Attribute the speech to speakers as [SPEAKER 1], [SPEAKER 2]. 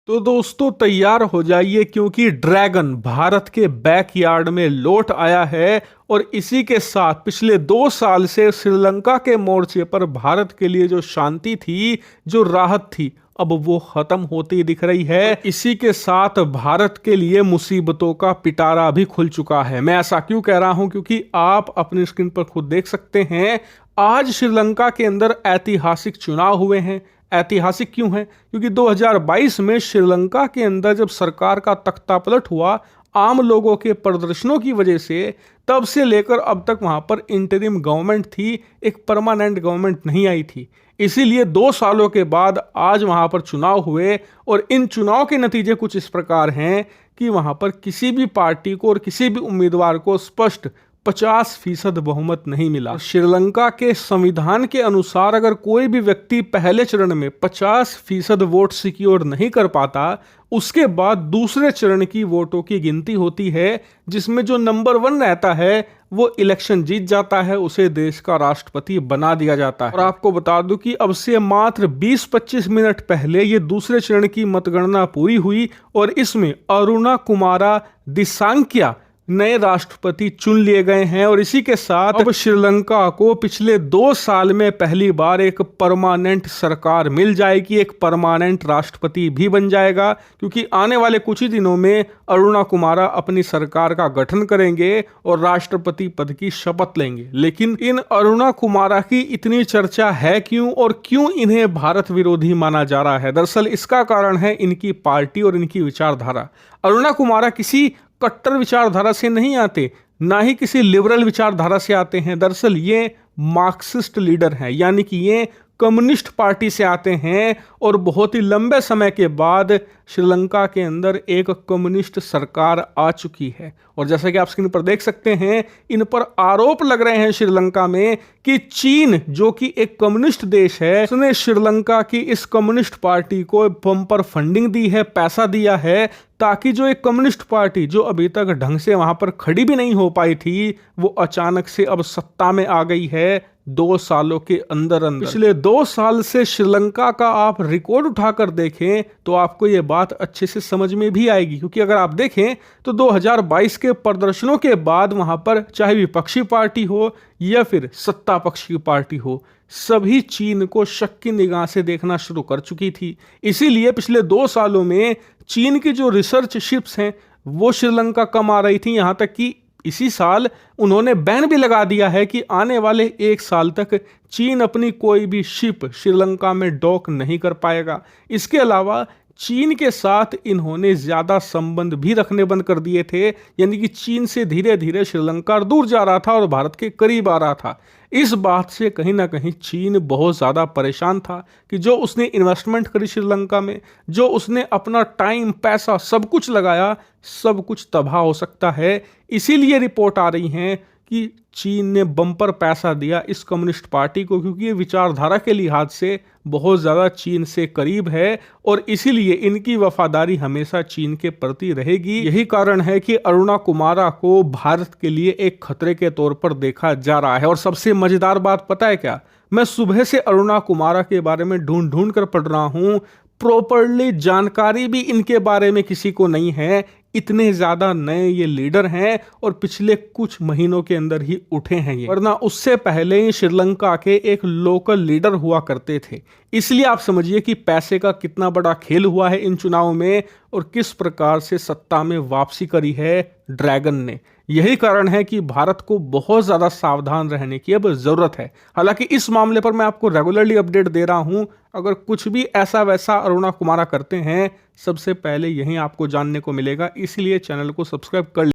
[SPEAKER 1] तो दोस्तों तैयार हो जाइए क्योंकि ड्रैगन भारत के बैकयार्ड में लौट आया है। और इसी के साथ पिछले 2 साल से श्रीलंका के मोर्चे पर भारत के लिए जो शांति थी, जो राहत थी, अब वो खत्म होती दिख रही है। इसी के साथ भारत के लिए मुसीबतों का पिटारा भी खुल चुका है। मैं ऐसा क्यों कह रहा हूं, क्योंकि आप अपनी स्क्रीन पर खुद देख सकते हैं आज श्रीलंका के अंदर ऐतिहासिक चुनाव हुए हैं। ऐतिहासिक क्यों है? क्योंकि 2022 में श्रीलंका के अंदर जब सरकार का तख्ता पलट हुआ आम लोगों के प्रदर्शनों की वजह से, तब से लेकर अब तक वहां पर इंटरिम गवर्नमेंट थी, एक परमानेंट गवर्नमेंट नहीं आई थी। इसीलिए 2 सालों के बाद आज वहां पर चुनाव हुए और इन चुनाव के नतीजे कुछ इस प्रकार हैं कि वहां पर किसी भी पार्टी को और किसी भी उम्मीदवार को स्पष्ट 50% बहुमत नहीं मिला। श्रीलंका के संविधान के अनुसार अगर कोई भी व्यक्ति पहले चरण में 50% वोट सिक्योर नहीं कर पाता, उसके बाद दूसरे चरण की वोटों की गिनती होती है, जिसमें जो नंबर 1 रहता है वो इलेक्शन जीत जाता है, उसे देश का राष्ट्रपति बना दिया जाता है। और आपको बता दूं कि अब से मात्र 20-25 मिनट पहले ये दूसरे चरण की मतगणना पूरी हुई और इसमें अरुणा कुमारा दिसांक्या नए राष्ट्रपति चुन लिए गए हैं। और इसी के साथ अब श्रीलंका को पिछले 2 साल में पहली बार एक परमानेंट सरकार मिल जाएगी, एक परमानेंट राष्ट्रपति भी बन जाएगा, क्योंकि आने वाले कुछ ही दिनों में अरुणा कुमारा अपनी सरकार का गठन करेंगे और राष्ट्रपति पद की शपथ लेंगे। लेकिन इन अरुणा कुमारा की इतनी चर्चा है क्यों, और क्यों इन्हें भारत विरोधी माना जा रहा है? दरअसल इसका कारण है इनकी पार्टी और इनकी विचारधारा। अरुणा कुमारा किसी कट्टर विचारधारा से नहीं आते, ना ही किसी लिबरल विचारधारा से आते हैं। दरअसल ये मार्क्सिस्ट लीडर हैं, यानी कि ये कम्युनिस्ट पार्टी से आते हैं और बहुत ही लंबे समय के बाद श्रीलंका के अंदर एक कम्युनिस्ट सरकार आ चुकी है। और जैसा कि आप स्क्रीन पर देख सकते हैं, इन पर आरोप लग रहे हैं श्रीलंका में कि चीन, जो कि एक कम्युनिस्ट देश है, उसने श्रीलंका की इस कम्युनिस्ट पार्टी को बम्पर फंडिंग दी है, पैसा दिया है, ताकि जो एक कम्युनिस्ट पार्टी जो अभी तक ढंग से वहां पर खड़ी भी नहीं हो पाई थी, वो अचानक से अब सत्ता में आ गई है 2 सालों के अंदर अंदर। पिछले 2 साल से श्रीलंका का आप रिकॉर्ड उठाकर देखें तो आपको ये बात अच्छे से समझ में भी आएगी। क्योंकि अगर आप देखें तो 2022 के प्रदर्शनों के बाद वहां पर चाहे विपक्षी पार्टी हो या फिर सत्ता पक्ष की पार्टी हो, सभी चीन को शक की निगाह से देखना शुरू कर चुकी थी। इसीलिए पिछले 2 सालों में चीन की जो रिसर्च शिप्स हैं वो श्रीलंका कम आ रही थी। यहां तक कि इसी साल उन्होंने बैन भी लगा दिया है कि आने वाले 1 साल तक चीन अपनी कोई भी शिप श्रीलंका में डॉक नहीं कर पाएगा। इसके अलावा चीन के साथ इन्होंने ज्यादा संबंध भी रखने बंद कर दिए थे, यानी कि चीन से धीरे धीरे श्रीलंका दूर जा रहा था और भारत के करीब आ रहा था। इस बात से कहीं ना कहीं चीन बहुत ज़्यादा परेशान था कि जो उसने इन्वेस्टमेंट करी श्रीलंका में, जो उसने अपना टाइम, पैसा, सब कुछ लगाया, सब कुछ तबाह हो सकता है। इसीलिए रिपोर्ट आ रही हैं कि चीन ने बम्पर पैसा दिया इस कम्युनिस्ट पार्टी को, क्योंकि ये विचारधारा के लिहाज से बहुत ज़्यादा चीन से करीब है और इसीलिए इनकी वफादारी हमेशा चीन के प्रति रहेगी। यही कारण है कि अरुणा कुमारा को भारत के लिए एक खतरे के तौर पर देखा जा रहा है। और सबसे मज़ेदार बात पता है क्या? मैं सुबह से अरुणा कुमारा के बारे में ढूंढ कर पढ़ रहा हूँ, प्रॉपरली जानकारी भी इनके बारे में किसी को नहीं है। इतने ज्यादा नए ये लीडर हैं और पिछले कुछ महीनों के अंदर ही उठे हैं ये, वरना उससे पहले ही श्रीलंका के एक लोकल लीडर हुआ करते थे। इसलिए आप समझिए कि पैसे का कितना बड़ा खेल हुआ है इन चुनावों में और किस प्रकार से सत्ता में वापसी करी है ड्रैगन ने। यही कारण है कि भारत को बहुत ज़्यादा सावधान रहने की अब ज़रूरत है। हालांकि इस मामले पर मैं आपको रेगुलरली अपडेट दे रहा हूं। अगर कुछ भी ऐसा वैसा अरुणा कुमारा करते हैं, सबसे पहले यही आपको जानने को मिलेगा। इसलिए चैनल को सब्सक्राइब कर